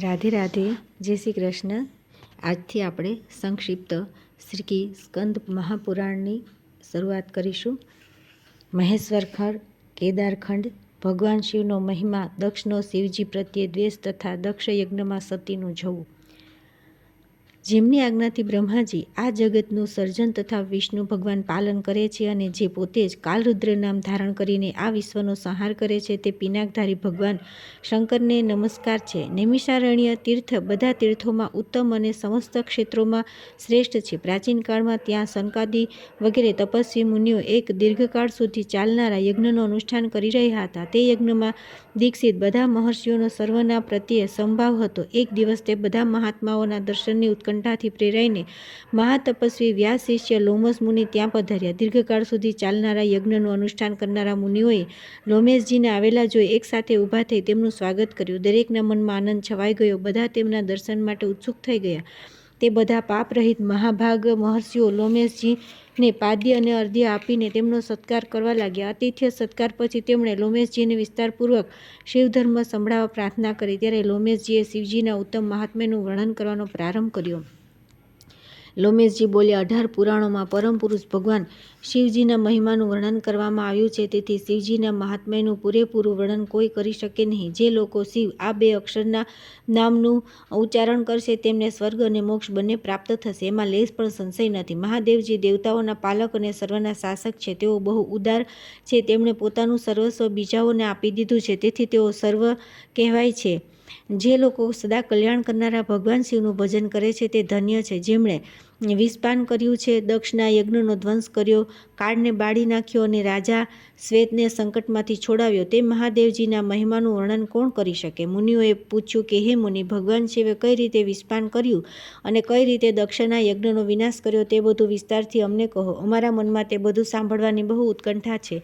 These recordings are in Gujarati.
રાધે રાધે, જય શ્રી કૃષ્ણ। આજથી આપણે સંક્ષિપ્ત શ્રી સ્કંદ મહાપુરાણની શરૂઆત કરીશું। મહેશ્વર ખંડ, કેદારખંડ, ભગવાન શિવનો મહિમા, દક્ષનો શિવજી પ્રત્યે દ્વેષ તથા દક્ષ યજ્ઞમાં સતીનું જવું। જેમની આજ્ઞાથી બ્રહ્માજી આ જગતનું સર્જન તથા વિષ્ણુ ભગવાન પાલન કરે છે અને જે પોતે જ કાલરુદ્ર નામ ધારણ કરીને આ વિશ્વનો સંહાર કરે છે, તે પિનાકધારી ભગવાન શંકરને નમસ્કાર છે। નૈમિષારણ્ય તીર્થ બધા તીર્થોમાં ઉત્તમ અને સમસ્ત ક્ષેત્રોમાં શ્રેષ્ઠ છે। પ્રાચીન કાળમાં ત્યાં સનકાદિ વગેરે તપસ્વી મુનિઓ એક દીર્ઘકાળ સુધી ચાલનારા યજ્ઞનું અનુષ્ઠાન કરી રહ્યા હતા। તે યજ્ઞમાં દીક્ષિત બધા મહર્ષિઓનો સર્વના પ્રત્યે સંભાવ હતો। એક દિવસ તે બધા મહાત્માઓના દર્શનની ઉત્કંઠાથી પ્રેરાઈને મહાતપસ્વી વ્યાસ શિષ્ય લોમસ મુનિ ત્યાં પધાર્યા। દીર્ઘકાળ સુધી ચાલનારા યજ્ઞનું અનુષ્ઠાન કરનારા મુનિઓએ લોમેશજીને આવેલા જોઈ એક સાથે ઊભા થઈ તેમનું સ્વાગત કર્યું। દરેકના મનમાં આનંદ છવાઈ ગયો। બધા તેમના દર્શન માટે ઉત્સુક થઈ ગયા। તે બધા પાપરહિત મહાભાગ મહર્ષિઓ લોમેશજીને પાદ્ય અને અર્ધ્ય આપીને તેમનો સત્કાર કરવા લાગ્યા। આતિથ્ય સત્કાર પછી તેમણે લોમેશજીને વિસ્તારપૂર્વક શિવધર્મ સંભળાવવા પ્રાર્થના કરી। ત્યારે લોમેશજીએ શિવજીના ઉત્તમ મહાત્મ્યનું વર્ણન કરવાનો પ્રારંભ કર્યો। લોમેશજી બોલ્યા, 18 પુરાણોમાં પરમ પુરુષ ભગવાન શિવજીના મહિમાનું વર્ણન કરવામાં આવ્યું છે, તેથી શિવજીના મહાત્મ્યનું પૂરેપૂરું વર્ણન કોઈ કરી શકે નહીં। જે લોકો શિવ આ 2 અક્ષરના નામનું ઉચ્ચારણ કરશે તેમને સ્વર્ગ અને મોક્ષ બંને પ્રાપ્ત થશે, એમાં લેશ પણ સંશય નથી। મહાદેવજી દેવતાઓના પાલક અને સર્વના શાસક છે। તેઓ બહુ ઉદાર છે। તેમણે પોતાનું સર્વસ્વ બીજાઓને આપી દીધું છે, તેથી તેઓ સર્વ કહેવાય છે। જે લોકો સદા કલ્યાણ કરનારા ભગવાન શિવનું ભજન કરે છે તે ધન્ય છે। જેમણે વિષપાન કર્યું છે, દક્ષના યજ્ઞનો ધ્વંસ કર્યો, કાળને બાળી નાખ્યો અને રાજા શ્વેતને સંકટમાંથી છોડાવ્યો, તે મહાદેવજીના મહિમાનું વર્ણન કોણ કરી શકે? મુનિઓએ પૂછ્યું કે હે મુનિ, ભગવાન શિવે કઈ રીતે વિષપાન કર્યું અને કઈ રીતે દક્ષના યજ્ઞનો વિનાશ કર્યો તે બધું વિસ્તારથી અમને કહો। અમારા મનમાં તે બધું સાંભળવાની બહુ ઉત્કંઠા છે।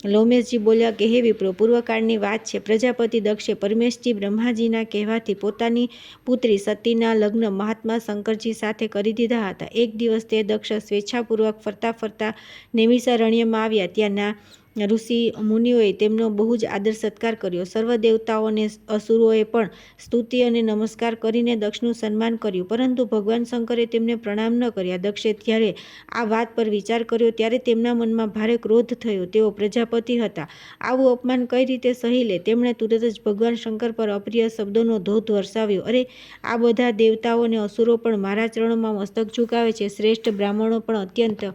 લોમેશજી બોલ્યા કે હે વિપ્રો, પૂર્વકાળની વાત છે। પ્રજાપતિ દક્ષે પરમેશજી બ્રહ્માજીના કહેવાથી પોતાની પુત્રી સતીના લગ્ન મહાત્મા શંકરજી સાથે કરી દીધા હતા। એક દિવસ તે દક્ષ સ્વેચ્છાપૂર્વક ફરતા ફરતા નૈમિષારણ્યમાં આવ્યા। ત્યાંના ઋષિ મુનિઓએ તેમનો બહુ જ આદર સત્કાર કર્યો। સર્વ દેવતાઓ અને અસુરોએ પણ સ્તુતિ અને નમસ્કાર કરીને દક્ષનું સન્માન કર્યું, પરંતુ ભગવાન શંકરે તેમને પ્રણામ ન કર્યા। દક્ષે જ્યારે આ વાત પર વિચાર કર્યો ત્યારે તેમના મનમાં ભારે ક્રોધ થયો। તેઓ પ્રજાપતિ હતા, આવું અપમાન કઈ રીતે સહી લે? તેમણે તુરત જ ભગવાન શંકર પર અપ્રિય શબ્દોનો ધોધ વરસાવ્યો। અરે, આ બધા દેવતાઓ અને અસુરો પણ મારા ચરણોમાં મસ્તક ઝુકાવે છે। શ્રેષ્ઠ બ્રાહ્મણો પણ અત્યંત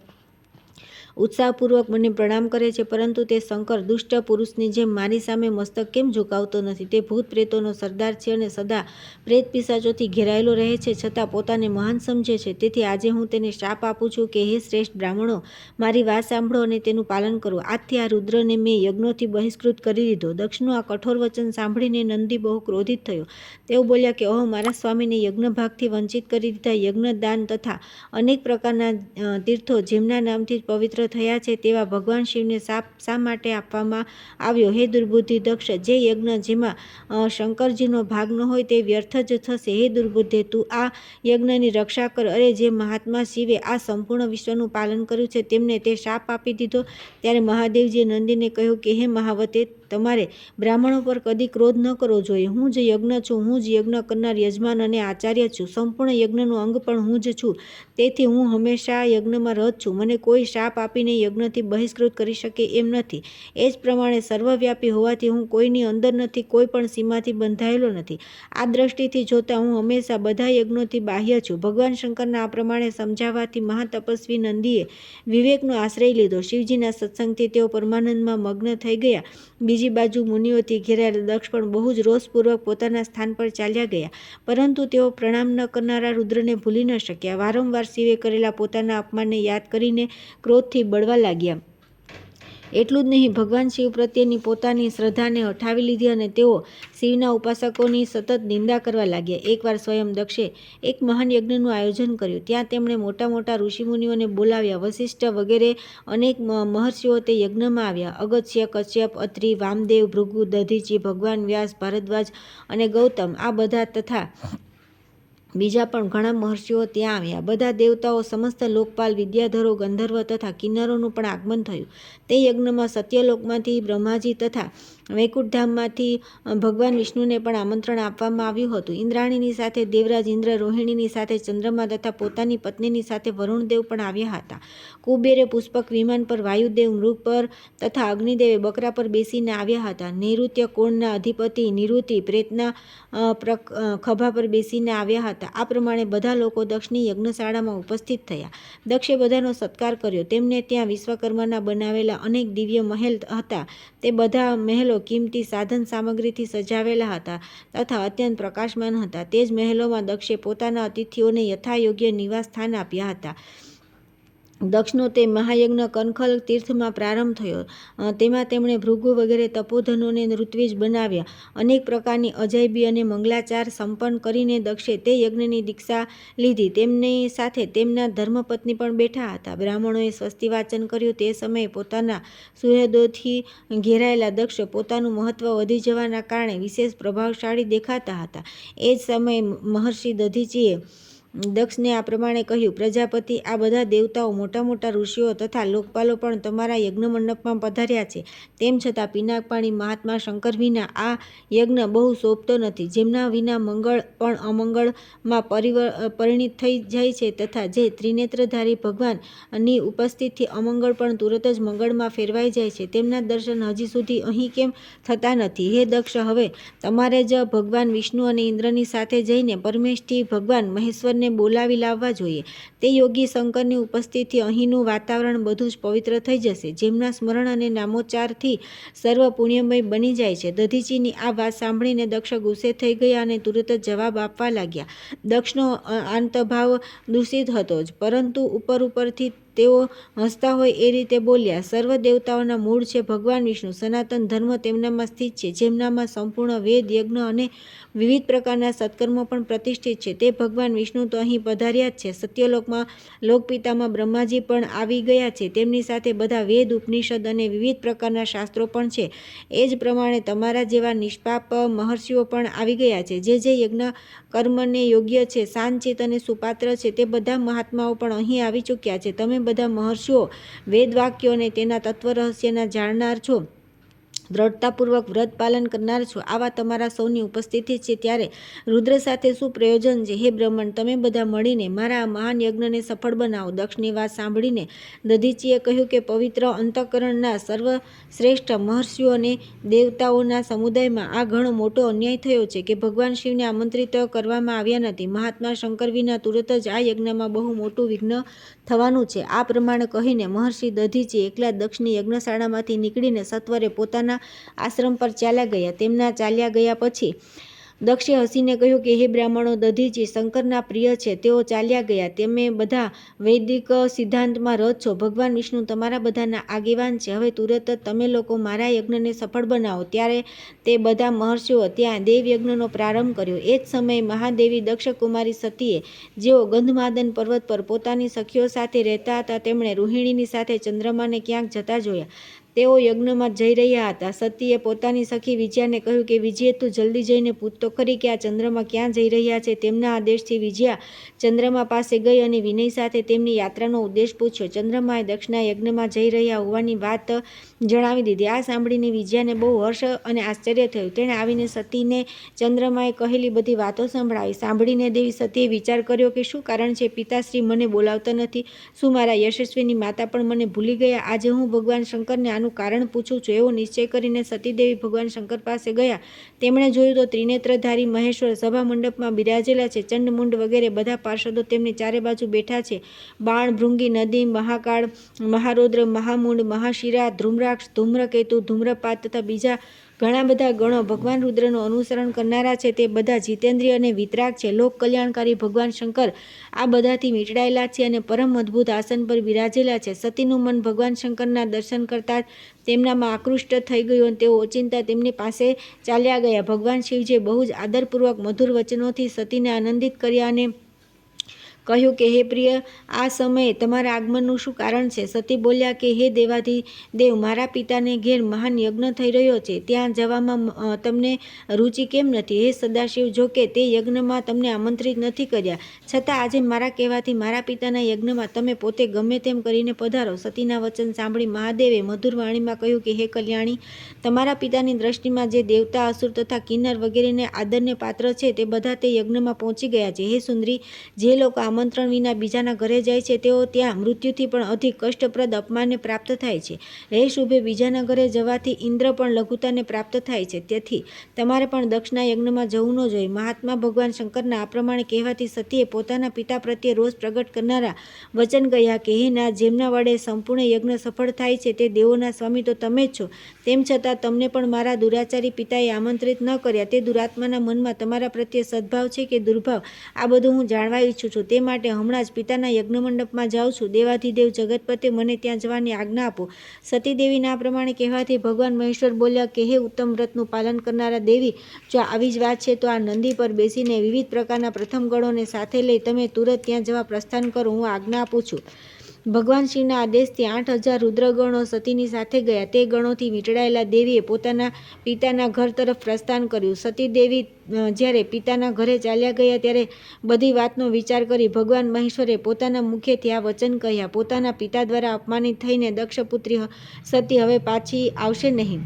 ઉત્સાહપૂર્વક મને પ્રણામ કરે છે, પરંતુ તે શંકર દુષ્ટ પુરુષની જેમ મારી સામે મસ્તક કેમ ઝુકાવતો નથી? તે ભૂત પ્રેતોનો સરદાર છે અને સદા પ્રેત પિશાચોથી ઘેરાયેલો રહે છે, છતાં પોતાને મહાન સમજે છે। તેથી આજે હું તેને શાપ આપું છું કે હે શ્રેષ્ઠ બ્રાહ્મણો, મારી વાત સાંભળો અને તેનું પાલન કરો। આજથી આ રુદ્રને મેં યજ્ઞોથી બહિષ્કૃત કરી દીધો। દક્ષનું આ કઠોર વચન સાંભળીને નંદી બહુ ક્રોધિત થયો। તેઓ બોલ્યા કે ઓહ, મારા સ્વામીને યજ્ઞ ભાગથી વંચિત કરી દીધા। યજ્ઞ, દાન તથા અનેક પ્રકારના તીર્થો જેમના નામથી પવિત્ર થયા છે, તેવા ભગવાન શિવને શાપ શા માટે આપવામાં આવ્યો? હે દુર્બુદ્ધિ દક્ષ, જે યજ્ઞ જેમાં શંકરજીનો ભાગ ન હોય તે વ્યર્થ જ થશે। હે દુર્બુદ્ધિ, તું આ યજ્ઞની રક્ષા કર। અરે, જે મહાત્મા શિવે આ સંપૂર્ણ વિશ્વનું પાલન કર્યું છે તેમને તે શાપ આપી દીધો। ત્યારે મહાદેવજીએ નંદીને કહ્યું કે હે મહાવતે, તમારે બ્રાહ્મણો પર કદી ક્રોધ ન કરવો જોઈએ। હું જ યજ્ઞ છું, હું જ યજ્ઞ કરનાર યજમાન અને આચાર્ય છું। સંપૂર્ણ યજ્ઞનું અંગ પણ હું જ છું, તેથી હું હંમેશા યજ્ઞમાં રત છું। મને કોઈ શાપ આપીને યજ્ઞથી બહિષ્કૃત કરી શકે એમ નથી। એ જ પ્રમાણે સર્વવ્યાપી હોવાથી હું કોઈની અંદર નથી, કોઈ પણ સીમાથી બંધાયેલો નથી। આ દ્રષ્ટિથી જોતાં હું હંમેશા બધા યજ્ઞોથી બાહ્ય છું। ભગવાન શંકરના આ પ્રમાણે સમજાવવાથી મહાતપસ્વી નંદીએ વિવેકનો આશ્રય લીધો। શિવજીના સત્સંગથી તેઓ પરમાનંદમાં મગ્ન થઈ ગયા। બીજી બાજુ મુનિઓથી ઘેરાયેલા દક્ષ પણ બહુ જ રોષપૂર્વક પોતાના સ્થાન પર ચાલ્યા ગયા, પરંતુ તેઓ પ્રણામ ન કરનારા રુદ્રને ભૂલી ન શક્યા। વારંવાર શિવે કરેલા પોતાના અપમાનને યાદ કરીને ક્રોધથી બળવા લાગ્યા। એટલું જ નહીં, ભગવાન શિવ પ્રત્યેની પોતાની શ્રદ્ધાને હઠાવી લીધી અને તેઓ શિવના ઉપાસકોની સતત નિંદા કરવા લાગ્યા। એકવાર સ્વયં દક્ષે એક મહાન યજ્ઞનું આયોજન કર્યું। ત્યાં તેમણે મોટા મોટા ઋષિમુનિઓને બોલાવ્યા। વશિષ્ઠ વગેરે અનેક મહર્ષિઓ તે યજ્ઞમાં આવ્યા। અગસ્ત્ય, કશ્યપ, અત્રિ, વામદેવ, ભૃગુ, દધીચિ, ભગવાન વ્યાસ, ભારદ્વાજ અને ગૌતમ આ બધા તથા બીજા પણ ઘણા મહર્ષિઓ ત્યાં આવ્યા। બધા દેવતાઓ, સમસ્ત લોકપાલ, વિદ્યાધરો, ગંધર્વ તથા કિન્નરોનું પણ આગમન થયું। તે યજ્ઞમાં સત્યલોકમાંથી બ્રહ્માજી તથા વૈકુંઠ ધામમાંથી ભગવાન વિષ્ણુને પણ આમંત્રણ આપવામાં આવ્યું હતું. ઇન્દ્રાણીની સાથે દેવરાજ ઇન્દ્ર, રોહિણીની સાથે ચંદ્રમા તથા પોતાની પત્નીની સાથે વરુણદેવ પણ આવ્યા હતા. કુબેરે પુષ્પક વિમાન પર, વાયુદેવ મૃગ પર તથા અગ્નિદેવે બકરા પર બેસીને આવ્યા હતા. નૈઋત્ય કોણના અધિપતિ નિરુતિ પ્રેતના ખભા પર બેસીને આવ્યા હતા. આ પ્રમાણે બધા લોકો દક્ષની યજ્ઞશાળામાં ઉપસ્થિત થયા. દક્ષે બધાનો સત્કાર કર્યો. તેમને ત્યાં વિશ્વકર્માના બનાવેલા અનેક દિવ્ય મહેલ હતા. તે બધા મહેલો કિંમતી સાધન સામગ્રીથી સજાવેલા હતા તથા અત્યંત પ્રકાશમાન હતા. તે જ મહેલોમાં દક્ષે પોતાના અતિથિઓને યથાયોગ્ય નિવાસ સ્થાન આપ્યા હતા. દક્ષનો તે મહાયજ્ઞ કનખલ તીર્થમાં પ્રારંભ થયો. તેમાં તેમણે ભૃગુ વગેરે તપોધનોને ઋત્વિજ બનાવ્યા. અનેક પ્રકારની અજાયબી અને મંગલાચાર સંપન્ન કરીને દક્ષે તે યજ્ઞની દીક્ષા લીધી. તેમની સાથે તેમના ધર્મપત્ની પણ બેઠા હતા. બ્રાહ્મણોએ સ્વસ્તિ વાચન કર્યું. તે સમયે પોતાના સુહૃદોથી ઘેરાયેલા દક્ષ પોતાનું મહત્વ વધી જવાના કારણે વિશેષ પ્રભાવશાળી દેખાતા હતા. એ જ સમયે મહર્ષિ દધીચીએ દક્ષને આ પ્રમાણે કહ્યું: પ્રજાપતિ, આ બધા દેવતાઓ, મોટા મોટા ઋષિઓ તથા લોકપાલો પણ તમારા યજ્ઞ મંડપમાં પધાર્યા છે. તેમ છતાં પિનાકપાણી મહાત્મા શંકર વિના આ યજ્ઞ બહુ શોભતો નથી. જેમના વિના મંગળ પણ અમંગળમાં પરિણિત થઈ જાય છે તથા જે ત્રિનેત્રધારી ભગવાનની ઉપસ્થિતિથી અમંગળ પણ તુરત જ મંગળમાં ફેરવાઈ જાય છે, તેમના દર્શન હજી સુધી અહીં કેમ થતા નથી? હે દક્ષ, હવે તમારે જ ભગવાન વિષ્ણુ અને ઇન્દ્રની સાથે જઈને પરમેષ્ઠી ભગવાન મહેશ્વરને બોલાવી લાવવા જોઈએ. તે યોગી શંકરની ઉપસ્થિતિથી અહીંનું વાતાવરણ બધું જ પવિત્ર થઈ જશે. જેમના સ્મરણ અને નામોચ્ચારથી સર્વ પુણ્યમય બની જાય છે. દધીચીની આ વાત સાંભળીને દક્ષ ગુસ્સે થઈ ગયા અને તુરત જ જવાબ આપવા લાગ્યા. દક્ષનો આંતભાવ દૂષિત હતો જ, પરંતુ ઉપરથી તેઓ હસતા હોય એ રીતે બોલ્યા: સર્વ દેવતાઓના મૂળ છે ભગવાન વિષ્ણુ. સનાતન ધર્મ તેમનામાં સ્થિત છે. જેમનામાં સંપૂર્ણ વેદ, યજ્ઞ અને વિવિધ પ્રકારના સત્કર્મો પણ પ્રતિષ્ઠિત છે. તે ભગવાન વિષ્ણુ તો અહીં પધાર્યા જ છે. સત્યલોકમાં લોકપિતામાં બ્રહ્માજી પણ આવી ગયા છે. તેમની સાથે બધા વેદ, ઉપનિષદ અને વિવિધ પ્રકારના શાસ્ત્રો પણ છે. એ જ પ્રમાણે તમારા જેવા નિષ્પાપ મહર્ષિઓ પણ આવી ગયા છે. જે યજ્ઞ કર્મને યોગ્ય છે, શાંતચિત્ત અને સુપાત્ર છે, તે બધા મહાત્માઓ પણ અહીં આવી ચૂક્યા છે. તમે બધા મહર્ષિઓ વેદવાક્યો અને તેના તત્વ રહસ્યના જાણનાર છો, દ્રઢતાપૂર્વક વ્રત પાલન કરનાર છો. આવા તમારા સૌની ઉપસ્થિતિ છે ત્યારે રુદ્ર સાથે શું પ્રયોજન છે? હે બ્રહ્મણ, તમે બધા મળીને મારા આ મહાન યજ્ઞને સફળ બનાવો. દક્ષની વાત સાંભળીને દધીચીએ કહ્યું કે પવિત્ર અંતઃકરણના સર્વશ્રેષ્ઠ મહર્ષિઓ અને દેવતાઓના સમુદાયમાં આ ઘણો મોટો અન્યાય થયો છે કે ભગવાન શિવને આમંત્રિત કરવામાં આવ્યા નથી. મહાત્મા શંકર વિના તુરત જ આ યજ્ઞમાં બહુ મોટું વિઘ્ન થવાનું છે. આ પ્રમાણે કહીને મહર્ષિ દધીચી એકલા દક્ષની યજ્ઞશાળામાંથી નીકળીને સત્વરે પોતાના આશ્રમ પર ચાલ્યા ગયા. તેમના ચાલ્યા ગયા પછી દક્ષે હસીને કહ્યું કે હે બ્રાહ્મણો, દધીચી શંકરના પ્રિય છે, તેઓ ચાલ્યા ગયા. તમે બધા વૈદિક સિદ્ધાંતમાં રથ છો. ભગવાન વિષ્ણુ તમારા બધાના આગેવાન છે. હવે તુરત જ તમે લોકો મારા યજ્ઞને સફળ બનાવો. ત્યારે તે બધા મહર્ષિઓ ત્યાં દેવયજ્ઞનો પ્રારંભ કર્યો. એ જ સમયે મહાદેવી દક્ષકુમારી સતીએ, જેઓ ગંધમાદન પર્વત પર પોતાની સખીઓ સાથે રહેતા હતા, તેમણે રોહિણીની સાથે ચંદ્રમાને ક્યાંક જતા જોયા. તેઓ યજ્ઞમાં જઈ રહ્યા હતા. સતીએ પોતાની સખી વિજયાને કહ્યું કે વિજય, તું જલ્દી જઈને પૂછ તો ખરી કે આ ચંદ્રમા ક્યાં જઈ રહ્યા છે. તેમના આદેશથી વિજયા ચંદ્રમા પાસે ગઈ અને વિનય સાથે તેમની યાત્રાનો ઉદ્દેશ પૂછ્યો. ચંદ્રમાએ દક્ષના યજ્ઞમાં જઈ રહ્યા હોવાની વાત જણાવી દીધી. આ સાંભળીને વિજયાને બહુ હર્ષ અને આશ્ચર્ય થયું. તેણે આવીને સતીને ચંદ્રમાએ કહેલી બધી વાતો સંભળાવી. સાંભળીને દેવી સતીએ વિચાર કર્યો કે શું કારણ છે? પિતાશ્રી મને બોલાવતા નથી. શું મારા યશસ્વીની માતા પણ મને ભૂલી ગયા? આજે હું ભગવાન શંકરને આનું કારણ પૂછું છું. એવો નિશ્ચય કરીને સતીદેવી ભગવાન શંકર પાસે ગયા. તેમણે જોયું તો ત્રિનેત્રધારી મહેશ્વર સભા મંડપમાં બિરાજેલા છે. ચંડમુંડ વગેરે બધા પાર્ષદો તેમની ચારે બાજુ બેઠા છે. બાણ, ભૃંગી, નદી, મહાકાળ, મહારૌદ્ર, મહામુંડ, મહાશિરા, ધૂમ્રાક્ષ, ધૂમ્રકેતુ, ધૂમ્રપાત તથા બીજા ઘણા બધા ગણો ભગવાન રુદ્રનું અનુસરણ કરનારા છે. તે બધા જીતેન્દ્રિય અને વિતરાગ છે. લોક કલ્યાણકારી ભગવાન શંકર આ બધાથી મીટાયેલા છે અને પરમ અદ્ભુત આસન પર બિરાજેલા છે. સતીનું મન ભગવાન શંકરના દર્શન કરતાં જ તેમનામાં આકૃષ્ટ થઈ ગયું. તેઓ ઓચિંતા તેમની પાસે ચાલ્યા ગયા. ભગવાન શિવજીએ બહુ જ આદરપૂર્વક મધુર વચનોથી સતીને આનંદિત કર્યા અને કહ્યું કે હે પ્રિય, આ સમયે તમારા આગમનનું શું કારણ છે? સતી બોલ્યા કે હે દેવાધિદેવ, મારા પિતાને ઘેર મહાન યજ્ઞ થઈ રહ્યો છે, ત્યાં જવામાં તમને રુચિ કેમ નથી? હે સદાશિવ, જો કે તે યજ્ઞમાં તમને આમંત્રિત નથી કર્યા, છતાં આજે મારા કહેવાથી મારા પિતાના યજ્ઞમાં તમે પોતે ગમે તેમ કરીને પધારો. સતીના વચન સાંભળી મહાદેવે મધુર વાણીમાં કહ્યું કે હે કલ્યાણી, તમારા પિતાની દ્રષ્ટિમાં જે દેવતા, અસુર તથા કિન્નર વગેરેને આદરને પાત્ર છે તે બધા તે યજ્ઞમાં પહોંચી ગયા છે. હે સુંદરી, જે લોકો આમંત્રણ વિના બીજાના ઘરે જાય છે તેઓ ત્યાં મૃત્યુથી પણ અધિક કષ્ટપ્રદ અપમાનને પ્રાપ્ત થાય છે. હે શુભે, બીજાના ઘરે જવાથી ઇન્દ્ર પણ લઘુતાને પ્રાપ્ત થાય છે. તેથી તમારે પણ દક્ષના યજ્ઞમાં જવું ન જોઈએ. મહાત્મા ભગવાન શંકરના આ પ્રમાણે કહેવાથી સતીએ પોતાના પિતા પ્રત્યે રોષ પ્રગટ કરનારા વચન કહ્યા કે હે નાથ, જેમના વડે સંપૂર્ણ યજ્ઞ સફળ થાય છે તે દેવોના સ્વામી તો તમે જ છો. તેમ છતાં તમને પણ મારા દુરાચારી પિતાએ આમંત્રિત ન કર્યા. તે દુરાત્માના મનમાં તમારા પ્રત્યે સદભાવ છે કે દુર્ભાવ, આ બધું હું જાણવા ઈચ્છું છું. તે માટે હમણાં જ પિતાના યજ્ઞ મંડપમાં જાઉં છું. દેવાધિદેવ જગતપતે, મને ત્યાં જવાની આજ્ઞા આપો. સતીદેવીના આ પ્રમાણે કહેવાથી ભગવાન મહેશ્વર બોલ્યા કે હે ઉત્તમ વ્રતનું પાલન કરનારા દેવી, જો આવી જ વાત છે તો આ નંદી પર બેસીને વિવિધ પ્રકારના પ્રથમ ગણોને સાથે લઈ તમે તુરત ત્યાં જવા પ્રસ્થાન કરો. હું આજ્ઞા આપું છું. ભગવાન શિવના આદેશથી 8,000 રુદ્રગણો સતીની સાથે ગયા. તે ગણોથી વીંટળાયેલા દેવીએ પોતાના પિતાના ઘર તરફ પ્રસ્થાન કર્યું. સતી દેવી જ્યારે પિતાના ઘરે ચાલ્યા ગયા ત્યારે બધી વાતનો વિચાર કરી ભગવાન મહેશ્વરે પોતાના મુખેથી આ વચન કહ્યા. પોતાના પિતા દ્વારા અપમાનિત થઈને દક્ષપુત્રી સતી હવે પાછી આવશે નહીં.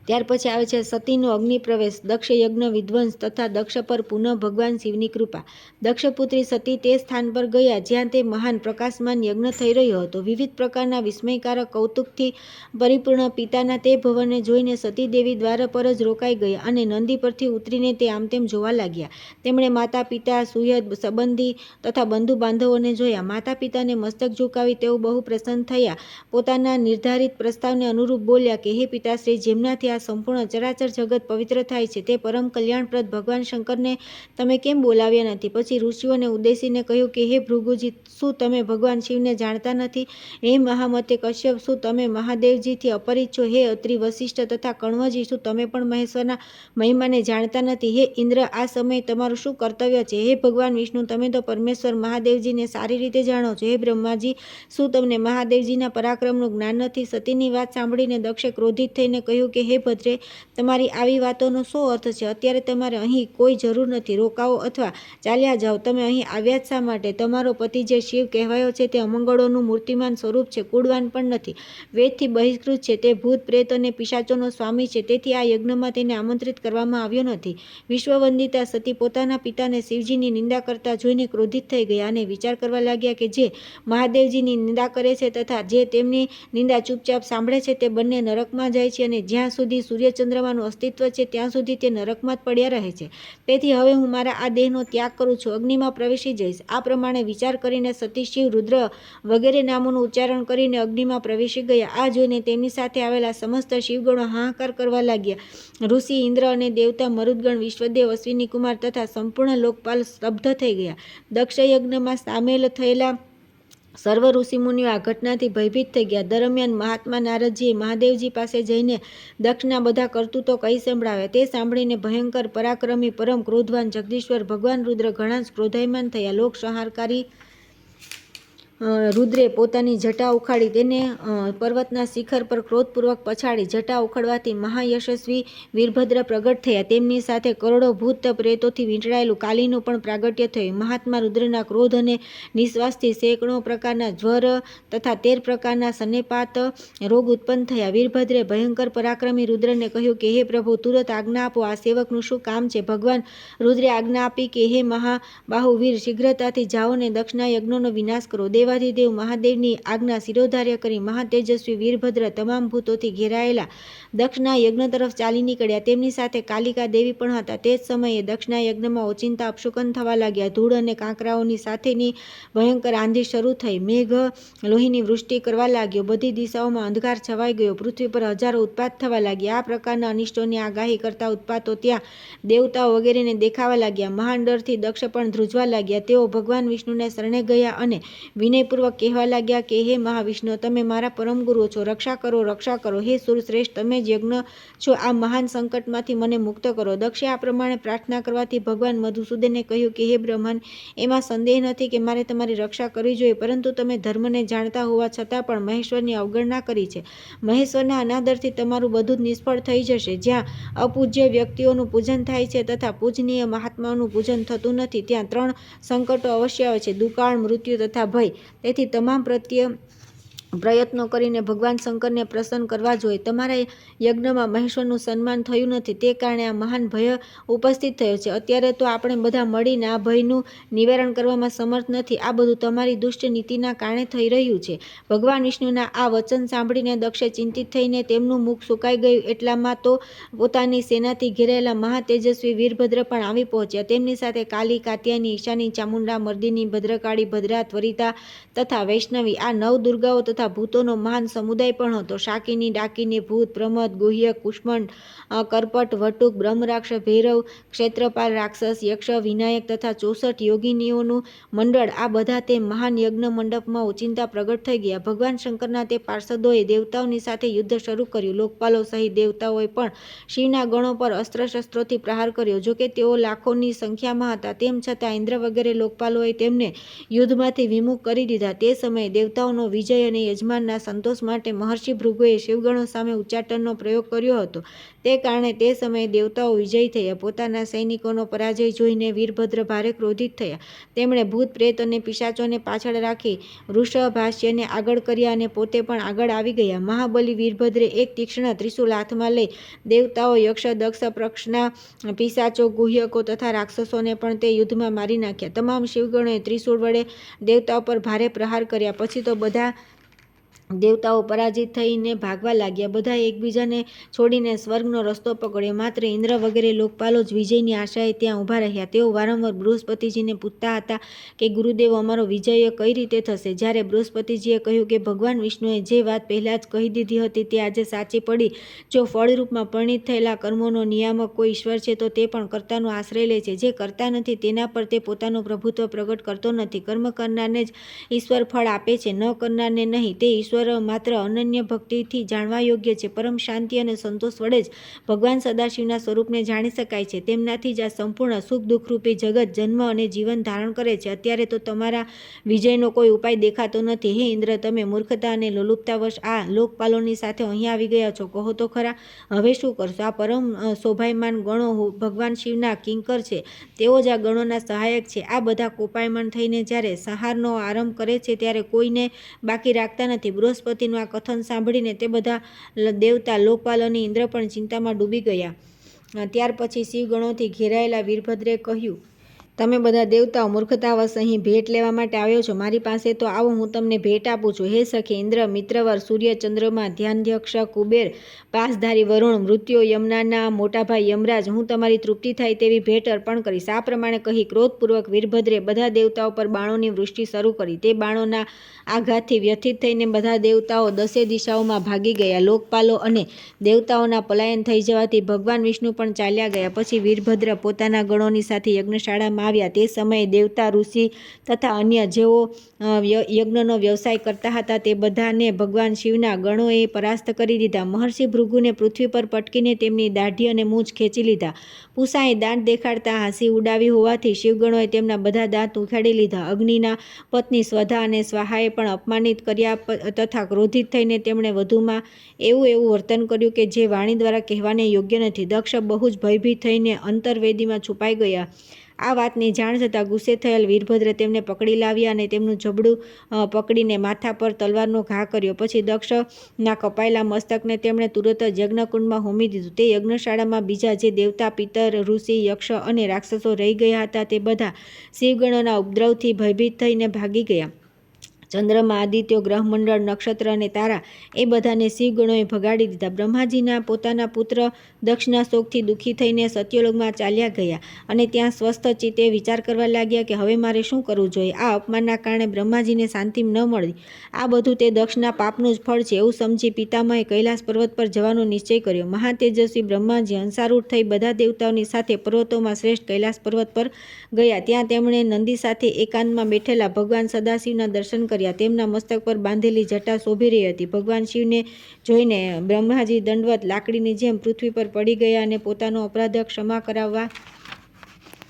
ત્યાર પછી આવે છે સતીનો અગ્નિ પ્રવેશ, દક્ષ યજ્ઞ વિધ્વંસ તથા દક્ષ પર પુનઃ ભગવાન શિવની કૃપા. દક્ષપુત્રી સતી તે સ્થાન પર ગયા જ્યાં તે મહાન પ્રકાશમાન યજ્ઞ થઈ રહ્યો હતો. વિવિધ પ્રકારના વિસ્મયકારક કૌતુકથી પરિપૂર્ણ પિતાના તે ભવનને જોઈને સતી દેવી દ્વાર પર જ રોકાઈ ગયા અને નંદી પરથી ઉતરીને તે આમ તેમ જોવા લાગ્યા. તેમણે માતા પિતા, સુહૃદ, સંબંધી તથા બંધુ બાંધવોને જોયા. માતા પિતાને મસ્તક ઝુકાવી તેઓ બહુ પ્રસન્ન થયા. પોતાના નિર્ધારિત પ્રસ્તાવને અનુરૂપ બોલ્યા કે હે પિતાશ્રી, જેમનાથી આ સંપૂર્ણ ચરાચર જગત પવિત્ર થાય છે તે પરમ કલ્યાણપ્રદ ભગવાન શંકરને તમે કેમ બોલાવ્યા નથી? પછી ઋષિઓને ઉદ્દેશીને કહ્યું કે હે ભૃગુજી, શું તમે ભગવાન શિવને જાણતા નથી? હે મહામતે કશ્યપ, શું તમે મહાદેવજીથી અપરિચિત છો? હે અત્રિ વશિષ્ઠ તથા કણવજી, શું તમે પણ મહેશ્વરના મહિમાને જાણતા નથી? હે ઇન્દ્ર, આ સમયે તમારું શું કર્તવ્ય છે? હે ભગવાન વિષ્ણુ, તમે તો પરમેશ્વર મહાદેવજીને સારી રીતે જાણો છો. હે બ્રહ્માજી, શું તમને મહાદેવજીના પરાક્રમનું જ્ઞાન નથી? સતીની વાત સાંભળીને દક્ષે ક્રોધિત થઈને કહ્યું કે હે ભદ્રે, તમારી આવી વાતોનો શો અર્થ છે? અત્યારે તમારે અહીં કોઈ જરૂર નથી. રોકાઓ અથવા ચાલ્યા જાઓ. તમે અહીં આવ્યા જ શા માટે? તમારો પતિ જે શિવ કહેવાયો છે તે અમંગળોનું મૂર્તિમાન સ્વરૂપ છે, કુળવાન પણ નથી, વેદથી બહિષ્કૃત છે, તે ભૂત પ્રેત અને પિશાચોનો સ્વામી છે, તેથી આ યજ્ઞમાં તેને આમંત્રિત કરવામાં આવ્યો નથી. વિશ્વવંદિતા સતી પોતાના પિતાને શિવજીની નિંદા કરતા જોઈને ક્રોધિત થઈ ગયા અને વિચાર કરવા લાગ્યા કે જે મહાદેવજીની નિંદા કરે છે તથા જે તેમની નિંદા ચૂપચાપ સાંભળે છે તે બંને નરકમાં જાય છે અને જ્યાં સુધી સૂર્યચંદ્રમાનું અસ્તિત્વ છે ત્યાં સુધી તે નરકમાં જ પડ્યા રહે છે. તેથી હવે હું મારા આ દેહનો ત્યાગ કરું છું, અગ્નિમાં પ્રવેશી જઈશ. આ પ્રમાણે વિચાર કરીને સતી શિવ, રુદ્ર વગેરે નામોનું ઉચ્ચારણ કરીને અગ્નિમાં પ્રવેશી ગયા. આ જોઈને તેમની સાથે આવેલા સમસ્ત શિવગણો હાહાકાર કરવા લાગ્યા. ઋષિ ઇન્દ્ર અને દેવતા મરુદગણ, વિશ્વદેવ, અશ્વિની કુમાર તથા સંપૂર્ણ લોકપાલ સ્તબ્ધ થઈ ગયા. દક્ષ યજ્ઞમાં સામેલ થયેલા સર્વ ઋષિમુનિઓ આ ઘટનાથી ભયભીત થઈ ગયા. દરમિયાન મહાત્મા નારદજીએ મહાદેવજી પાસે જઈને દક્ષના બધા કરતૂતો કહી સંભળાવ્યા. તે સાંભળીને ભયંકર, પરાક્રમી, પરમ ક્રોધવાન જગદીશ્વર ભગવાન રુદ્ર ઘણા જ ક્રોધાયમાન થયા. લોક સંહારકારી રુદ્રે પોતાની જટા ઉખાડી તેને પર્વતના શિખર પર ક્રોધપૂર્વક પછાડી. જટા ઉખડવાથી મહાયશસ્વી વીરભદ્ર પ્રગટ થયા. તેમની સાથે કરોડો ભૂત પ્રેતોથી વીંટળાયેલું કાલીનું પણ પ્રાગટ્ય થયું. મહાત્મા રુદ્રના ક્રોધ અને નિશ્વાસથી સેંકડો પ્રકારના જ્વર તથા 13 પ્રકારના સનેપાત રોગ ઉત્પન્ન થયા. વીરભદ્રે ભયંકર પરાક્રમી રુદ્રને કહ્યું કે હે પ્રભુ, તુરત આજ્ઞા આપો, આ સેવકનું શું કામ છે? ભગવાન રુદ્રે આજ્ઞા આપી કે હે મહાબાહુ વીર, શીઘ્રતાથી જાઓ ને દક્ષના યજ્ઞનો વિનાશ કરો. દેવાધિદેવ મહાદેવની આજ્ઞા શિરોધાર્ય કરી મહાતેજસ્વી વીરભદ્ર તમામ ભૂતોથી ઘેરાયેલા દક્ષના યજ્ઞ તરફ ચાલી નીકળ્યા. તેમની સાથે કાલિકા દેવી પણ હતા. તે જ સમયે દક્ષના યજ્ઞમાં ઓચિંતા અપશુકન થવા લાગ્યા. ધૂળ અને કાંકરાઓની સાથેની ભયંકર આંધી શરૂ થઈ. મેઘ લોહીની વૃષ્ટિ કરવા લાગ્યો. બધી દિશાઓમાં અંધકાર છવાઈ ગયો. પૃથ્વી પર હજારો ઉત્પાત થવા લાગ્યા. આ પ્રકારના અનિષ્ટોની આગાહી કરતા ઉત્પાતો ત્યાં દેવતાઓ વગેરેને દેખાવા લાગ્યા. મહાન ડરથી દક્ષ પણ ધ્રુજવા લાગ્યા. તેઓ ભગવાન વિષ્ણુને શરણે ગયા અને વિનય વિનયપૂર્વક કહેવા લાગ્યા કે હે મહાવિષ્ણુ, તમે મારા પરમ ગુરુ છો, રક્ષા કરો, રક્ષા કરો. હે સુરશ્રેષ્ઠ, તમે જ યજ્ઞ છો, આ મહાન સંકટમાંથી મને મુક્ત કરો. દક્ષે આ પ્રમાણે પ્રાર્થના કરવાથી ભગવાન મધુસૂદને કહ્યું કે હે બ્રહ્મન, એમાં સંદેહ નથી કે મારે તમારી રક્ષા કરવી જોઈએ, પરંતુ તમે ધર્મને જાણતા હોવા છતાં પણ મહેશ્વરની અવગણના કરી છે. મહેશ્વરના અનાદરથી તમારું બધું જ નિષ્ફળ થઈ જશે. જ્યાં અપૂજ્ય વ્યક્તિઓનું પૂજન થાય છે તથા પૂજનીય મહાત્માઓનું પૂજન થતું નથી, ત્યાં 3 સંકટો અવશ્ય આવે છે: દુકાળ, મૃત્યુ તથા ભય. તેથી તમામ પ્રયત્નો કરીને ભગવાન શંકરને પ્રસન્ન કરવા જોઈએ. તમારા યજ્ઞમાં મહેશ્વરનું સન્માન થયું નથી, તે કારણે આ મહાન ભય ઉપસ્થિત થયો છે. અત્યારે તો આપણે બધા મળીને આ ભયનું નિવારણ કરવામાં સમર્થ નથી. આ બધું તમારી દુષ્ટ નીતિના કારણે થઈ રહ્યું છે. ભગવાન વિષ્ણુના આ વચન સાંભળીને દક્ષે ચિંતિત થઈને તેમનું મુખ સુકાઈ ગયું. એટલામાં તો પોતાની સેનાથી ઘેરાયેલા મહાતેજસ્વી વીરભદ્ર પણ આવી પહોંચ્યા. તેમની સાથે કાલી, કાત્યાયની, ઈશાની, ચામુંડા, મર્દિની, ભદ્રકાળી, ભદ્રા, ત્વરિતા તથા વૈષ્ણવી, આ 9 દુર્ગાઓ તથા ભૂતોનો મહાન સમુદાય પણ હતો. શાકિની, ડાકિની, ભૂત, પ્રમદ, ગુહ્ય, કુષ્મંડ, કરપટ, વટુક, બ્રહ્મરાક્ષસ, ભૈરવ, ક્ષેત્રપાલ, રાક્ષસ, યક્ષ, વિનાયક તથા 64 યોગિનીઓનું મંડળ, આ બધા તે મહાન યજ્ઞ મંડપમાં ઓચિંતા પ્રગટ થઈ ગયા. ભગવાન શંકરના તે પાર્ષદોએ દેવતાઓની સાથે યુદ્ધ શરૂ કર્યું. લોકપાલો સહિત દેવતાઓએ પણ શિવના ગણો પર અસ્ત્ર-શસ્ત્રોથી પ્રહાર કર્યો. જોકે તેઓ લાખોની સંખ્યામાં હતા, તેમ છતાં ઇન્દ્ર વગેરે લોકપાલોએ તેમને યુદ્ધમાંથી વિમુખ કરી દીધા. તે સમયે દેવતાઓનો વિજય અને યજમાનના સંતોષ માટે મહર્ષિ ભૃગુએ શિવગણો સામે ઉચ્ચાટનનો પ્રયોગ કર્યો હતો. તે કારણે તે સમયે દેવતાઓ વિજયી થયા. પોતાના સૈનિકોનો પરાજય જોઈને વીરભદ્ર ભારે ક્રોધિત થયા. તેમણે ભૂત, પ્રેત અને પિશાચોને પાછળ રાખી વૃષભાસ્યને આગળ કર્યા અને પોતે પણ આગળ આવી ગયા. મહાબલી વીરભદ્રે એક તીક્ષ્ણ ત્રિશૂલ હાથમાં લઈ દેવતાઓ, યક્ષ, દક્ષ, પ્રક્ષના, પિશાચો, ગુહ્યકો તથા રાક્ષસોને પણ તે યુદ્ધમાં મારી નાખ્યા. તમામ શિવગણોએ ત્રિશૂળ વડે દેવતાઓ પર ભારે પ્રહાર કર્યા. પછી તો બધા દેવતાઓ પરાજિત થઈને ભાગવા લાગ્યા. બધાએ એકબીજાને છોડીને સ્વર્ગનો રસ્તો પકડ્યો. માત્ર ઇન્દ્ર વગેરે લોકપાલો જ વિજયની આશાએ ત્યાં ઊભા રહ્યા. તેઓ વારંવાર બૃહસ્પતિજીને પૂછતા હતા કે ગુરુદેવ, અમારો વિજય કઈ રીતે થશે? જ્યારે બૃહસ્પતિજીએ કહ્યું કે ભગવાન વિષ્ણુએ જે વાત પહેલાં જ કહી દીધી હતી તે આજે સાચી પડી. જો ફળરૂપમાં પરિણિત થયેલા કર્મોનો નિયામક કોઈ ઈશ્વર છે તો તે પણ કર્તાનો આશ્રય લે છે. જે કરતા નથી તેના પર તે પોતાનું પ્રભુત્વ પ્રગટ કરતો નથી. કર્મ કરનારને જ ઈશ્વર ફળ આપે છે, ન કરનારને નહીં. તે ઈશ્વર માત્ર અનન્ય ભક્તિથી જાણવા યોગ્ય છે. પરમ શાંતિ અને સંતોષ વડે જ ભગવાન સદાશિવના સ્વરૂપને જાણી શકાય છે. તેમનાથી જ આ સંપૂર્ણ સુખ દુઃખરૂપી જગત જન્મ અને જીવન ધારણ કરે છે. અત્યારે તો તમારા વિજયનો કોઈ ઉપાય દેખાતો નથી. હે ઇન્દ્ર, તમે મૂર્ખતા અને લોલુપતાવશ આ લોકપાલોની સાથે અહીંયા આવી ગયા છો. કહો તો ખરા, હવે શું કરશો? આ પરમ શોભાયમાન ગણો ભગવાન શિવના કિંકર છે. તેઓ જ આ ગણોના સહાયક છે. આ બધા કોપાયમાન થઈને જ્યારે સંહારનો આરંભ કરે છે ત્યારે કોઈને બાકી રાખતા નથી. બૃહસ્પતિનું આ કથન સાંભળીને તે બધા દેવતા, લોકપાલ અને ઇન્દ્ર પણ ચિંતામાં ડૂબી ગયા. ત્યાર પછી શિવગણોથી ઘેરાયેલા વીરભદ્રે કહ્યું, તમે બધા દેવતાઓ મૂર્ખતાવશ અહીં ભેટ લેવા માટે આવ્યો છો. મારી પાસે તો આવો, હું તમને ભેટ આપું છું. હે સખી, ઇન્દ્ર, મિત્રવર, સૂર્ય, ચંદ્રમા, ધ્યાનધ્યક્ષ, કુબેર, પાસધારી વરુણ, મૃત્યુ, યમનાના મોટાભાઈ યમરાજ, હું તમારી તૃપ્તિ થાય તેવી ભેટ અર્પણ કરીશ. આ પ્રમાણે કહી ક્રોધપૂર્વક વીરભદ્રે બધા દેવતાઓ પર બાણોની વૃષ્ટિ શરૂ કરી. તે બાણોના આઘાતથી વ્યથિત થઈને બધા દેવતાઓ 10 દિશાઓમાં ભાગી ગયા. લોકપાલો અને દેવતાઓના પલાયન થઈ જવાથી ભગવાન વિષ્ણુ પણ ચાલ્યા ગયા. પછી વીરભદ્ર પોતાના ગણોની સાથે યજ્ઞશાળામાં આવ્યા. તે સમયે દેવતા, ઋષિ તથા અન્ય જેઓ યજ્ઞનો વ્યવસાય કરતા હતા તે બધાને ભગવાન શિવના ગણોએ પરાસ્ત કરી દીધા. મહર્ષિ ભૃગુને પૃથ્વી પર પટકીને તેમની દાઢી અને મૂછ ખેંચી લીધા. પૂષાએ દાંત દેખાડતા હાંસી ઉડાવી હોવાથી શિવગણોએ તેમના બધા દાંત ઉખાડી લીધા. અગ્નિના પત્ની સ્વધા અને સ્વાહાએ પણ અપમાનિત કર્યા તથા ક્રોધિત થઈને તેમણે વધુમાં એવું વર્તન કર્યું કે જે વાણી દ્વારા કહેવાને યોગ્ય નથી. દક્ષ બહુ જ ભયભીત થઈને અંતર્વેદીમાં છુપાઈ ગયા. આ વાતની જાણ થતાં ગુસ્સે થયેલ વીરભદ્ર તેમને પકડી લાવ્યા અને તેમનું જબડું પકડીને માથા પર તલવારનો ઘા કર્યો. પછી દક્ષના કપાયેલા મસ્તકને તેમણે તુરત જ યજ્ઞકુંડમાં હોમી દીધું. તે યજ્ઞશાળામાં બીજા જે દેવતા, પિતર, ઋષિ, યક્ષ અને રાક્ષસો રહી ગયા હતા તે બધા શિવગણોના ઉપદ્રવથી ભયભીત થઈને ભાગી ગયા. ચંદ્રમા, આદિત્યો, ગ્રહમંડળ, નક્ષત્ર અને તારા એ બધાને શિવગણોએ ભગાડી દીધા. બ્રહ્માજીના પોતાના પુત્ર દક્ષના શોકથી દુઃખી થઈને સત્યલોકમાં ચાલ્યા ગયા અને ત્યાં સ્વસ્થ ચિત્તે વિચાર કરવા લાગ્યા કે હવે મારે શું કરવું જોઈએ. આ અપમાનના કારણે બ્રહ્માજીને શાંતિ ન મળી. આ બધું તે દક્ષના પાપનું જ ફળ છે એવું સમજી પિતામહે કૈલાસ પર્વત પર જવાનો નિશ્ચય કર્યો. મહાતેજસ્વી બ્રહ્માજી હંસારૂઢ થઈ બધા દેવતાઓની સાથે પર્વતોમાં શ્રેષ્ઠ કૈલાસ પર્વત પર ગયા. ત્યાં તેમણે નંદી સાથે એકાંતમાં બેઠેલા ભગવાન સદાશિવના દર્શન કર્યા. કર્યા. તેમના મસ્તક પર બાંધેલી જટા શોભી રહી હતી. ભગવાન શિવને જોઈને બ્રહ્માજી દંડવત લાકડીની જેમ પૃથ્વી પર પડી ગયા અને પોતાનો અપરાધ ક્ષમા કરાવવા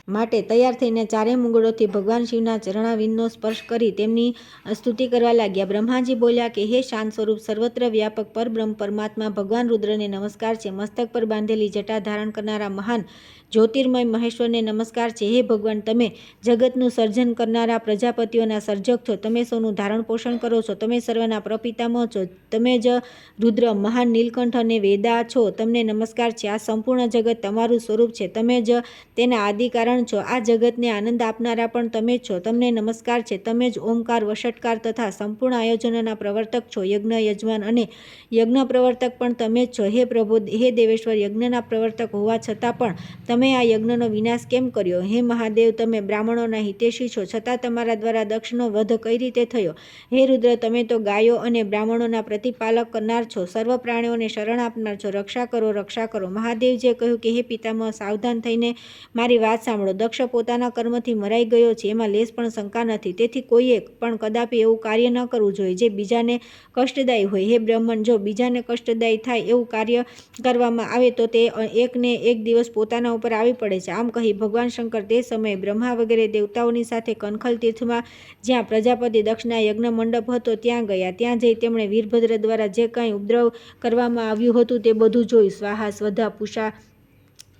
માટે તૈયાર થઈને ચારે મુગળોથી ભગવાન શિવના ચરણાવિંદનો સ્પર્શ કરી તેમની સ્તુતિ કરવા લાગ્યા. બ્રહ્માજી બોલ્યા કે હે શાંત સ્વરૂપ સર્વત્ર વ્યાપક પરબ્રહ્મ પરમાત્મા ભગવાન રુદ્રને નમસ્કાર છે. મસ્તક પર બાંધેલી જટા ધારણ કરનારા મહાન જ્યોતિર્મય મહેશ્વરને નમસ્કાર છે. હે ભગવાન, તમે જગતનું સર્જન કરનારા પ્રજાપતિઓના સર્જક છો. તમે સૌનું ધારણ પોષણ કરો છો. તમે સર્વના પ્રપિતામહ છો. તમે જ રુદ્ર, મહાન નીલકંઠ અને વેદા છો. તમને નમસ્કાર છે. આ સંપૂર્ણ જગત તમારું સ્વરૂપ છે. તમે જ તેના આદિ કારણ છો. આ જગતને આનંદ આપનારા પણ તમે જ છો. તમને નમસ્કાર છે. તમે જ ઓમકાર, વષટકાર તથા સંપૂર્ણ આયોજનોના પ્રવર્તક છો. યજ્ઞ યજમાન અને યજ્ઞ પ્રવર્તક પણ તમે જ છો. હે પ્રભુ, હે દેવેશ્વર, યજ્ઞના પ્રવર્તક હોવા છતાં પણ તમે આ યજ્ઞનો વિનાશ કેમ કર્યો? હે મહાદેવ, તમે બ્રાહ્મણોના હિતેશી છો, છતાં તમારા દ્વારા દક્ષનો વધ કઈ રીતે થયો? હે રુદ્ર, તમે તો ગાયો અને બ્રાહ્મણોના પ્રતિપાલક કરનાર છો. સર્વ પ્રાણીઓને શરણ આપનાર છો. રક્ષા કરો, રક્ષા કરો. મહાદેવજીએ કહ્યું કે હે પિતામહ, સાવધાન થઈને મારી વાત સાંભળો. દક્ષ પોતાના કર્મથી મરાઈ ગયો છે, એમાં લેશ પણ શંકા નથી. તેથી કોઈએ પણ કદાપી એવું કાર્ય ન કરવું જોઈએ જે બીજાને કષ્ટદાયી હોય. હે બ્રહ્મણ, જો બીજાને કષ્ટદાયી થાય એવું કાર્ય કરવામાં આવે તો તે એકને એક દિવસ પોતાના ઉપર આવી પડે છે. આમ કહી ભગવાન શંકર તે સમયે બ્રહ્મા વગેરે દેવતાઓની સાથે કનખલ તીર્થમાં, જ્યાં પ્રજાપતિ દક્ષના યજ્ઞ મંડપ હતો, ત્યાં ગયા. ત્યાં જઈ તેમણે વીરભદ્ર દ્વારા જે કંઈ ઉપદ્રવ કરવામાં આવ્યું હતું તે બધું જોયું. સ્વાહા, સ્વધા, પૂષા,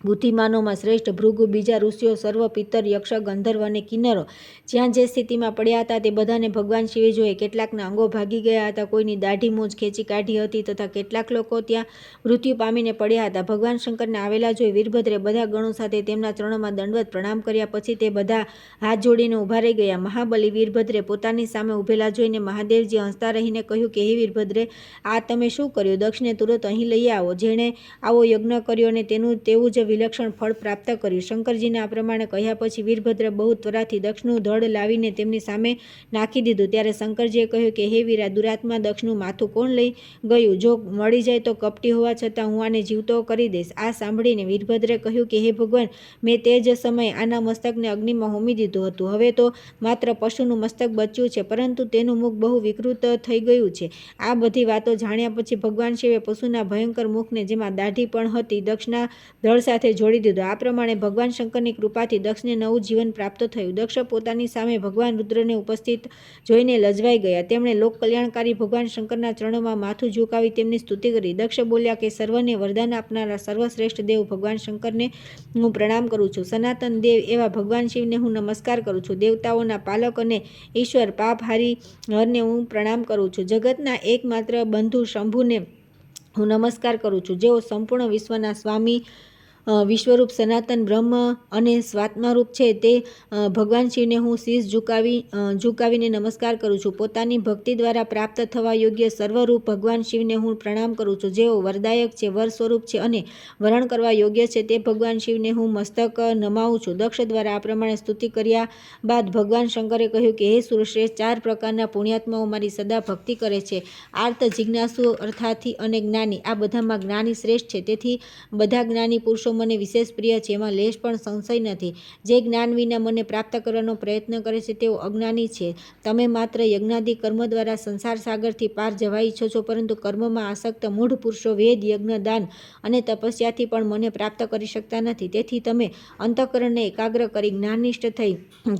બુદ્ધિમાનોમાં શ્રેષ્ઠ ભૃગુ, બીજા ઋષિઓ, સર્વ પિત્તર, યક્ષ, ગંધર્વ અને કિન્નરો જ્યાં જે સ્થિતિમાં પડ્યા હતા તે બધાને ભગવાન શિવે જોયે. કેટલાકના અંગો ભાગી ગયા હતા, કોઈની દાઢી મૂછ ખેંચી કાઢી હતી તથા કેટલાક લોકો ત્યાં મૃત્યુ પામીને પડ્યા હતા. ભગવાન શંકરને આવેલા જોઈ વીરભદ્રે બધા ગણો સાથે તેમના ચરણોમાં દંડવત પ્રણામ કર્યા. પછી તે બધા હાથ જોડીને ઊભા રહી ગયા. મહાબલી વીરભદ્રે પોતાની સામે ઊભેલા જોઈને મહાદેવજી હસતા રહીને કહ્યું કે હે વીરભદ્રે, આ તમે શું કર્યું? દક્ષને તુરંત અહીં લઈ આવો. જેણે આવો યજ્ઞ કર્યો અને તેવું જ વિલક્ષણ ફળ પ્રાપ્ત કર્યું. શંકરજીને આ પ્રમાણે કહ્યા પછી વીરભદ્ર બહુ ત્વરાથી દક્ષનું ધડ લાવીને તેમની સામે નાખી દીધું. ત્યારે શંકરજીએ કહ્યું કે હે વીરા, દુરાત્મા દક્ષનું માથું કોણ લઈ ગયું? જો મળી જાય તો કપટી હોવા છતાં હું આને જીવતો કરી દઈશ. આ સાંભળીને વીરભદ્રે કહ્યું કે હે ભગવાન, મેં તે જ સમયે આના મસ્તકને અગ્નિમાં હોમી દીધું હતું. હવે તો માત્ર પશુનું મસ્તક બચ્યું છે, પરંતુ તેનું મુખ બહુ વિકૃત થઈ ગયું છે. આ બધી વાતો જાણ્યા પછી ભગવાન શિવે પશુના ભયંકર મુખને, જેમાં દાઢી પણ હતી, દક્ષના ધડ સાથે જોડી દીધો. આ પ્રમાણે ભગવાન શંકરની કૃપાથી દક્ષને નવું જીવન પ્રાપ્ત થયું. દક્ષ પોતાની સામે ભગવાન રુદ્રને ઉપસ્થિત જોઈને લજવાઈ ગયા. તેમણે લોક કલ્યાણકારી ભગવાન શંકરના ચરણોમાં માથું ઝુકાવી તેમની સ્તુતિ કરી. દક્ષ બોલ્યા કે સર્વને વરદાન આપનારા સર્વશ્રેષ્ઠ દેવ ભગવાન શંકરને હું પ્રણામ કરું છું. સનાતન દેવ એવા ભગવાન શિવને હું નમસ્કાર કરું છું. દેવતાઓના પાલક અને ઈશ્વર પાપહારી હરને હું પ્રણામ કરું છું. જગતના એકમાત્ર બંધુ શંભુને હું નમસ્કાર કરું છું. જેઓ સંપૂર્ણ વિશ્વના સ્વામી, વિશ્વરૂપ સનાતન બ્રહ્મ અને સ્વાત્મારૂપ છે, તે ભગવાન શિવને હું શીશ ઝુકાવીને નમસ્કાર કરું છું. પોતાની ભક્તિ દ્વારા પ્રાપ્ત થવા યોગ્ય સર્વરૂપ ભગવાન શિવને હું પ્રણામ કરું છું. જેઓ વરદાયક છે, વર સ્વરૂપ છે અને વરણ કરવા યોગ્ય છે, તે ભગવાન શિવને હું મસ્તક નમાવું છું. દક્ષ દ્વારા આ પ્રમાણે સ્તુતિ કર્યા બાદ ભગવાન શંકરે કહ્યું કે હે સુરશ્રેષ્ઠ, 4 પ્રકારના પુણ્યાત્માઓ મારી સદા ભક્તિ કરે છે: આર્ત, જિજ્ઞાસુ, અર્થાર્થી અને જ્ઞાની. આ બધામાં જ્ઞાની શ્રેષ્ઠ છે. તેથી બધા જ્ઞાની પુરુષો મને વિશેષ પ્રિય છે, એમાં લેશ પણ સંશય નથી. જે જ્ઞાન વિના મને પ્રાપ્ત કરવાનો પ્રયત્ન કરે છે તેઓ અજ્ઞાની છે. તમે માત્ર યજ્ઞાદિ કર્મ દ્વારા સંસાર સાગરથી પાર જવા ઈચ્છો છો, પરંતુ કર્મમાં આસક્ત મૂઢ પુરુષો વેદ, યજ્ઞ, દાન અને તપસ્યાથી પણ મને પ્રાપ્ત કરી શકતા નથી. તેથી તમે અંતઃકરણને એકાગ્ર કરી જ્ઞાનનિષ્ઠ થઈ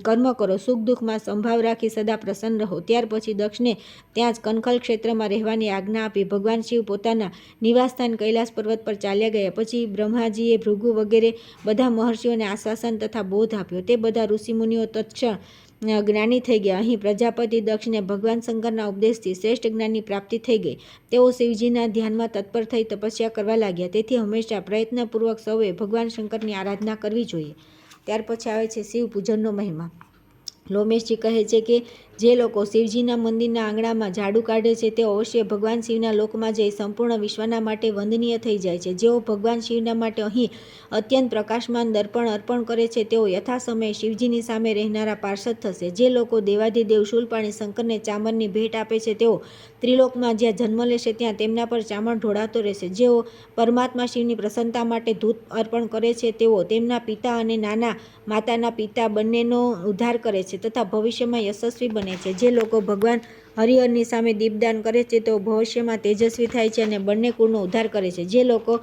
કર્મ કરો. સુખ દુઃખમાં સંભાવ રાખી સદા પ્રસન્ન રહો. ત્યાર પછી દક્ષને ત્યાં જ કનખલ ક્ષેત્રમાં રહેવાની આજ્ઞા આપી. ભગવાન શિવ પોતાના નિવાસસ્થાન કૈલાસ પર્વત પર ચાલ્યા ગયા. પછી બ્રહ્માજીએ ભૃગુ વગેરે બધા મહર્ષિઓને આશ્વાસન તથા બોધ આપ્યો. તે બધા ઋષિમુનિઓ તત્ક્ષણ જ્ઞાની થઈ ગયા. અહીં પ્રજાપતિ દક્ષને ભગવાન શંકરના ઉપદેશથી શ્રેષ્ઠ જ્ઞાનની પ્રાપ્તિ થઈ ગઈ. તેઓ શિવજીના ધ્યાનમાં તત્પર થઈ તપસ્યા કરવા લાગ્યા. તેથી હંમેશા પ્રયત્નપૂર્વક સૌએ ભગવાન શંકરની આરાધના કરવી જોઈએ. ત્યાર પછી આવે છે શિવ પૂજનનો મહિમા. લોમેશજી કહે છે કે જે લોકો શિવજીના મંદિરના આંગણામાં ઝાડુ કાઢે છે તેઓ અવશ્ય ભગવાન શિવના લોકમાં જઈ સંપૂર્ણ વિશ્વના માટે વંદનીય થઈ જાય છે. જેઓ ભગવાન શિવના માટે અહીં અત્યંત પ્રકાશમાન દર્પણ અર્પણ કરે છે તેઓ યથાસમયે શિવજીની સામે રહેનારા પાર્ષદ થશે. જે લોકો દેવાધિદેવ શૂલપાણી શંકરને ચામરની ભેટ આપે છે તેઓ ત્રિલોકમાં જ્યાં જન્મ લેશે ત્યાં તેમના પર ચામર ઢોળાતો રહેશે. જેઓ પરમાત્મા શિવની પ્રસન્નતા માટે ધૂપ અર્પણ કરે છે તેઓ તેમના પિતા અને નાના માતાના પિતા બંનેનો ઉદ્ધાર કરે છે તથા ભવિષ્યમાં યશસ્વી બને છે. જે લોકો ભગવાન હરિહરની સામે દીપદાન કરે છે તેઓ ભવિષ્યમાં તેજસ્વી થાય છે અને બંને કુળનો ઉદ્ધાર કરે છે. જે લોકો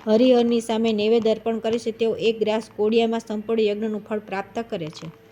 હરિહરની સામે નૈવેદ્ય અર્પણ કરે છે તેઓ એક ગ્રાસ કોળિયામાં સંપૂર્ણ યજ્ઞનું ફળ પ્રાપ્ત કરે છે.